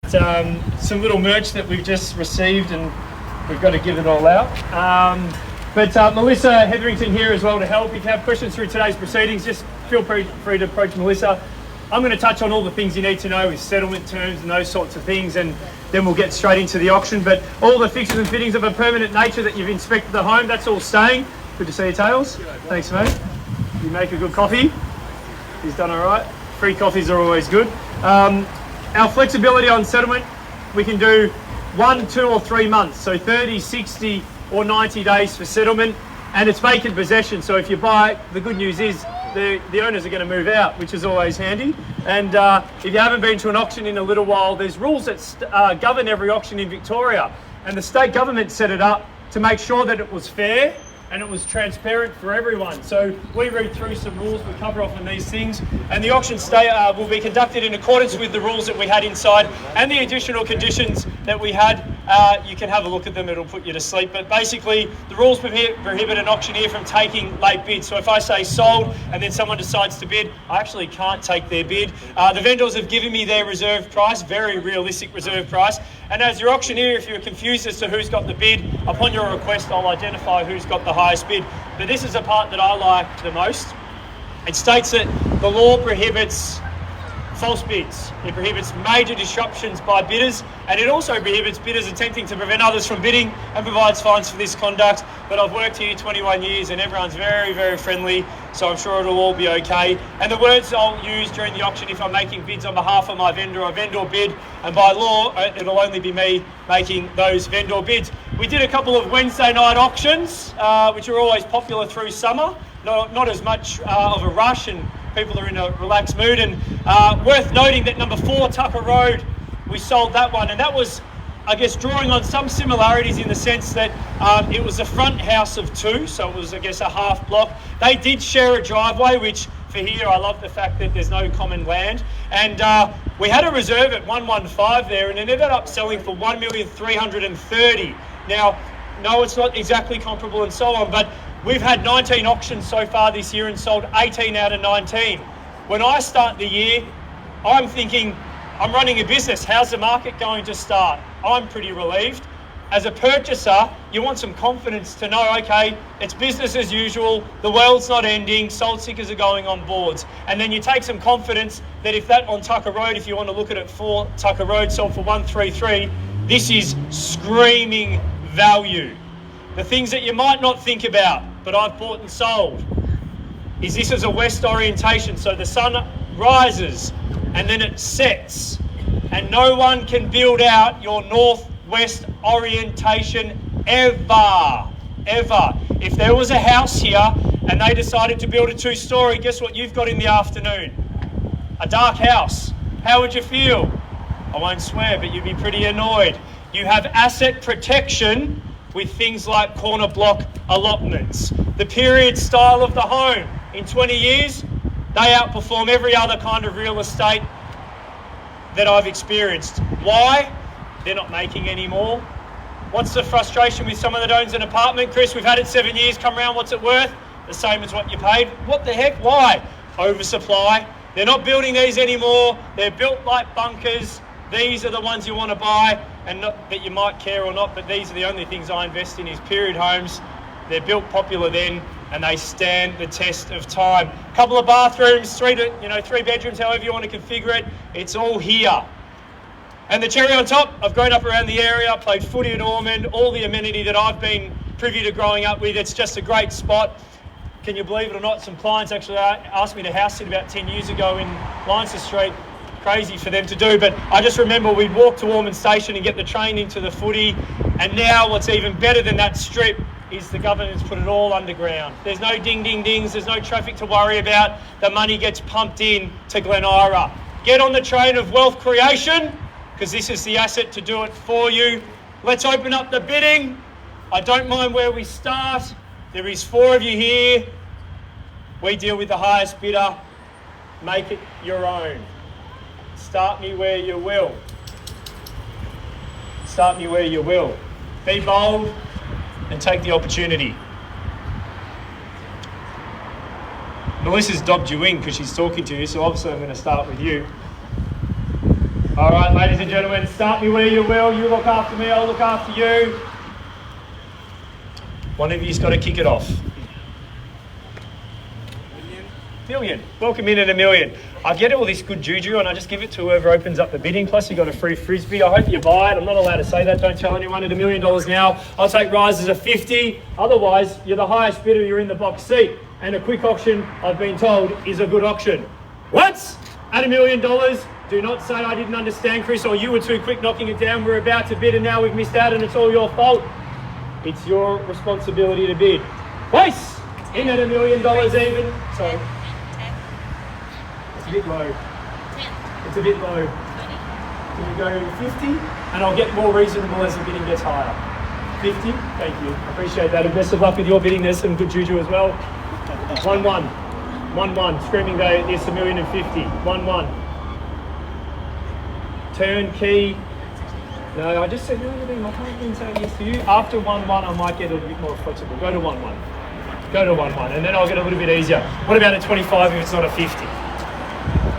Some little merch that we've just received and we've got to give it all out. But Melissa Hetherington here as well to help. If you have questions through today's proceedings, just feel free to approach Melissa. I'm going to touch on all the things you need to know with settlement terms and those sorts of things, and then we'll get straight into the auction. But all the fixtures and fittings of a permanent nature that you've inspected the home, that's all staying. Good to see you, Tails. Thanks, mate. You make a good coffee. He's done all right. Free coffees are always good. Our flexibility on settlement, we can do 1, 2 or 3 months. So 30, 60 or 90 days for settlement, and it's vacant possession. So if you buy, the good news is the owners are going to move out, which is always handy. And if you haven't been to an auction in a little while, there's rules that govern every auction in Victoria. And the state government set it up to make sure that it was fair and it was transparent for everyone. So we read through some rules, we cover off on these things, and the auction will be conducted in accordance with the rules that we had inside and the additional conditions that we had. You can have a look at them, it'll put you to sleep. But basically, the rules prohibit an auctioneer from taking late bids. So if I say sold and then someone decides to bid, I actually can't take their bid. The vendors have given me their reserve price, very realistic reserve price. And as your auctioneer, if you're confused as to who's got the bid, upon your request, I'll identify who's got the highest bid. But this is a part that I like the most. It states that the law prohibits false bids. It prohibits major disruptions by bidders, and it also prohibits bidders attempting to prevent others from bidding and provides fines for this conduct. But I've worked here 21 years and everyone's very, very friendly, so I'm sure it'll all be okay. And the words I'll use during the auction if I'm making bids on behalf of my vendor, a vendor bid, and by law, it'll only be me making those vendor bids. We did a couple of Wednesday night auctions, which are always popular through summer. Not as much of a rush, and people are in a relaxed mood. And worth noting that number 4 Tucker Road, we sold that one, and that was, I guess, drawing on some similarities in the sense that it was a front house of 2, so it was, I guess, a half block. They did share a driveway, which for here, I love the fact that there's no common land. And we had a reserve at 115 there, and it ended up selling for 1,330,000. Now, no, it's not exactly comparable and so on, but we've had 19 auctions so far this year and sold 18 out of 19. When I start the year, I'm thinking, I'm running a business. How's the market going to start? I'm pretty relieved. As a purchaser, you want some confidence to know, okay, it's business as usual, the world's not ending, sold stickers are going on boards. And then you take some confidence that if that on Tucker Road, if you want to look at it, 4 Tucker Road sold for 133, this is screaming value. The things that you might not think about, but I've bought and sold, is this is a west orientation. So the sun rises and then it sets, and no one can build out your northwest orientation ever. If there was a house here and they decided to build a 2-story, guess what you've got in the afternoon? A dark house. How would you feel? I won't swear, but you'd be pretty annoyed. You have asset protection with things like corner block allotments. The period style of the home, in 20 years, they outperform every other kind of real estate that I've experienced. Why? They're not making any more. What's the frustration with someone that owns an apartment? Chris, we've had it 7 years, come around, what's it worth? The same as what you paid. What the heck? Why? Oversupply. They're not building these anymore. They're built like bunkers. These are the ones you want to buy, and not that you might care or not, but these are the only things I invest in is period homes. They're built popular then, and they stand the test of time. Couple of bathrooms, 3 bedrooms, however you want to configure it. It's all here. And the cherry on top, I've grown up around the area, played footy at Ormond, all the amenity that I've been privy to growing up with. It's just a great spot. Can you believe it or not, some clients actually asked me to house sit about 10 years ago in Leinster Street. Crazy for them to do, but I just remember we'd walk to Ormond Station and get the train into the footy, and now what's even better than that strip is the government's put it all underground. There's no ding-ding-dings, there's no traffic to worry about. The money gets pumped in to Glen Ira. Get on the train of wealth creation, because this is the asset to do it for you. Let's open up the bidding. I don't mind where we start. There is 4 of you here. We deal with the highest bidder. Make it your own. Start me where you will. Start me where you will. Be bold and take the opportunity. Melissa's dobbed you in because she's talking to you, so obviously I'm going to start with you. All right, ladies and gentlemen, start me where you will. You look after me, I'll look after you. One of you's got to kick it off. Million. Welcome in at $1 million. I get all this good juju and I just give it to whoever opens up the bidding. Plus you got a free frisbee. I hope you buy it. I'm not allowed to say that. Don't tell anyone. At $1 million now, I'll take rises of 50. Otherwise, you're the highest bidder. You're in the box seat. And a quick auction, I've been told, is a good auction. Once at $1 million, do not say I didn't understand, Chris, or you were too quick knocking it down. We're about to bid and now we've missed out and it's all your fault. It's your responsibility to bid. Place in at $1 million even. Sorry. It's a bit low. 10. It's a bit low. 20. Can you go 50? And I'll get more reasonable as the bidding gets higher. 50? Thank you. I appreciate that. And best of luck with your bidding. There's some good juju as well. 1-1. 1-1. Screaming go. There's $1 million and 50. 1-1. Turnkey. No, I just said no to them. I can't even say yes to you. After 1-1, I might get a little bit more flexible. Go to 1-1. Go to 1-1. And then I'll get a little bit easier. What about a 25 if it's not a 50?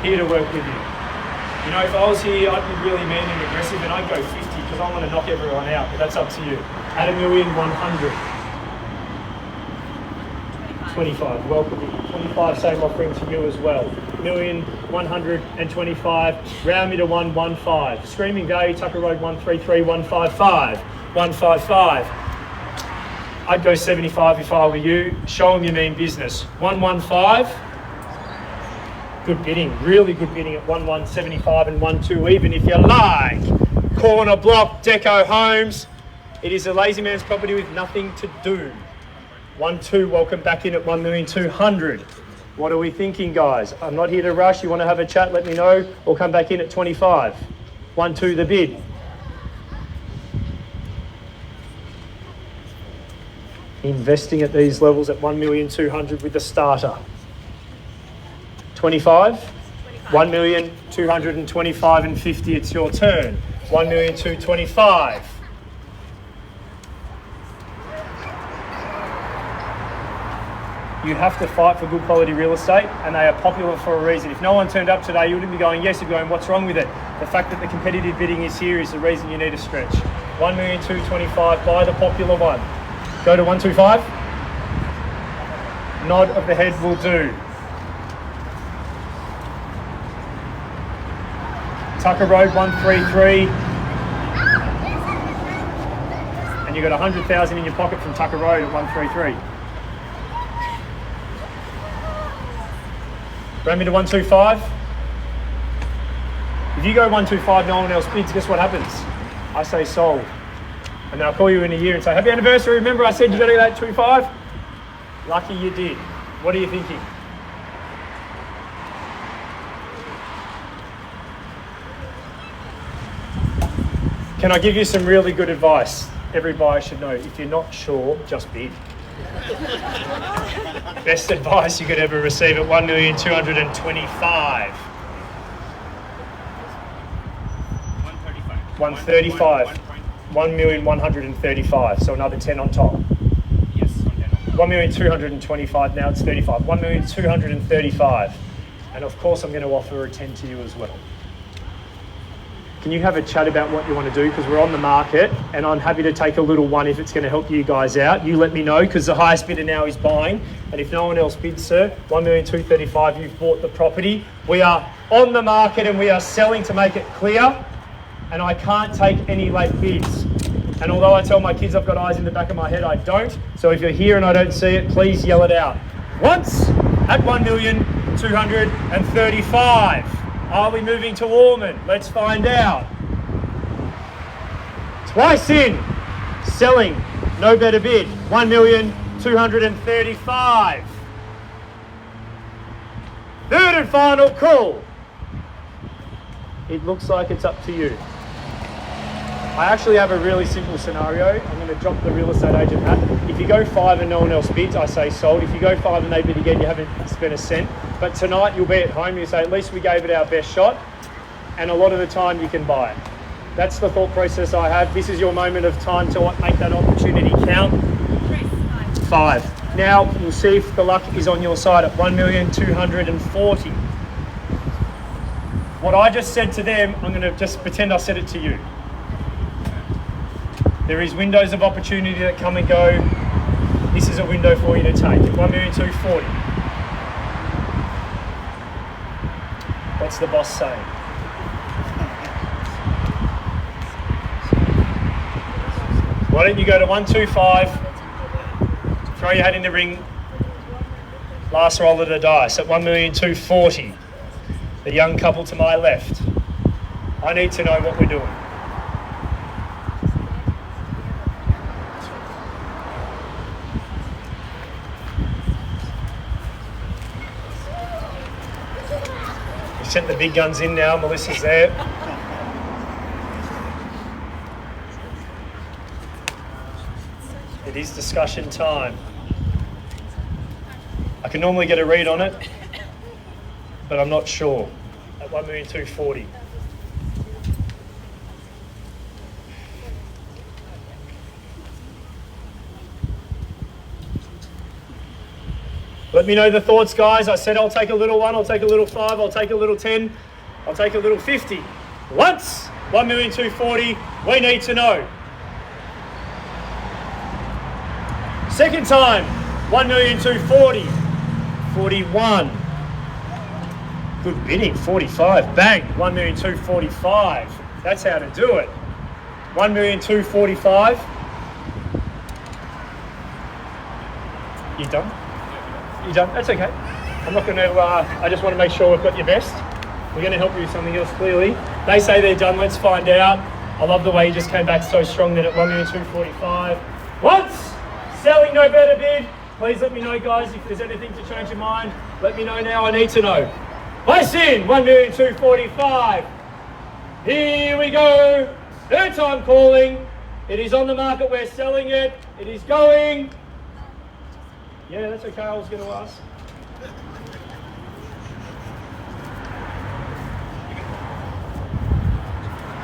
Here to work with you. You know, if I was here, I'd be really mean and aggressive and I'd go 50 because I want to knock everyone out, but that's up to you. At $1 million, 100. 25, welcome in. 25, same offering to you as well. $1 million, 125, round me to 115. Screaming Day, Tucker Road, 133, 155, 155. I'd go 75 if I were you. Show them you mean business. 115. Good bidding, really good bidding at 1-1-75 and 1-2 even if you like. Corner block, Deco Homes. It is a lazy man's property with nothing to do. 1-2, welcome back in at 1,200,000. What are we thinking, guys? I'm not here to rush. You want to have a chat, let me know. Or come back in at 25. 1-2 the bid. Investing at these levels at 1,200,000 with the starter. 25? 1,225,000 and 50, it's your turn. 1,225,000. You have to fight for good quality real estate and they are popular for a reason. If no one turned up today, you wouldn't be going yes, you'd be going, what's wrong with it? The fact that the competitive bidding is here is the reason you need to stretch. 1,225,000, buy the popular one. Go to 125. Nod of the head will do. Tucker Road, 133. And you got 100,000 in your pocket from Tucker Road at 133. Round me to 125. If you go 125, no one else bids, guess what happens? I say sold. And then I'll call you in a year and say, happy anniversary, remember I said you got to get that 25? Lucky you did. What are you thinking? Can I give you some really good advice? Every buyer should know, if you're not sure, just bid. Best advice you could ever receive at 1,225,000. 135. 1,135,000. So another 10 on top. Yes, 1,225,000. Now it's 35. 1,235,000. And of course, I'm going to offer a 10 to you as well. Can you have a chat about what you want to do? Because we're on the market and I'm happy to take a little one if it's going to help you guys out. You let me know because the highest bidder now is buying. And if no one else bids, sir, 1,235,000, you've bought the property. We are on the market and we are selling to make it clear. And I can't take any late bids. And although I tell my kids I've got eyes in the back of my head, I don't. So if you're here and I don't see it, please yell it out. Once at 1,235,000. Are we moving to Ormond? Let's find out. Twice in, selling, no better bid, 1,235,000. Third and final call. It looks like it's up to you. I actually have a really simple scenario. I'm going to drop the real estate agent hat. If you go 5 and no one else bids, I say sold. If you go 5 and they bid again, you haven't spent a cent. But tonight you'll be at home, you say, at least we gave it our best shot. And a lot of the time you can buy it. That's the thought process I have. This is your moment of time to make that opportunity count. 5. Now we'll see if the luck is on your side at 1,240,000. What I just said to them, I'm going to just pretend I said it to you. There is windows of opportunity that come and go. This is a window for you to take. At 1,240,000. What's the boss saying? Why don't you go to 125, throw your hat in the ring, last roll of the dice at 1,240,000. The young couple to my left. I need to know what we're doing. We sent the big guns in now, Melissa's there. It is discussion time. I can normally get a read on it, but I'm not sure. At 1,240,000. Let me know the thoughts, guys. I said I'll take a little 1, I'll take a little 5, I'll take a little 10, I'll take a little 50. Once, 1,240,000, we need to know. Second time, 1,240,000, 41. Good bidding, 45, bang, 1,245,000. That's how to do it. 1,245,000. You done? You done? That's okay. I'm not going to, I just want to make sure we've got your best. We're going to help you with something else clearly. They say they're done, let's find out. I love the way you just came back so strong then at 1,245,000. Once, selling no better bid. Please let me know, guys, if there's anything to change your mind. Let me know now, I need to know. Place in, 1,245,000. Here we go. Third time calling. It is on the market, we're selling it. It is going. Yeah, that's okay, I was going to ask.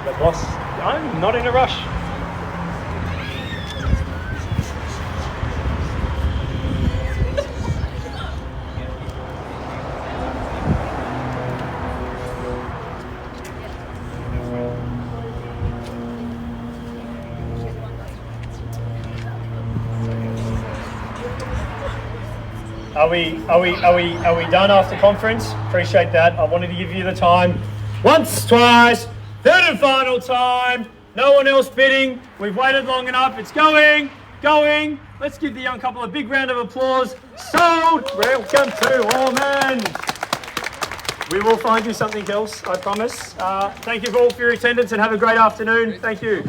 The boss, I'm not in a rush. Are we done after conference? Appreciate that. I wanted to give you the time. Once, twice, third and final time. No one else bidding. We've waited long enough. It's going. Let's give the young couple a big round of applause. Sold. Welcome to Ormond. We will find you something else, I promise. Thank you all for your attendance and have a great afternoon. Thank you.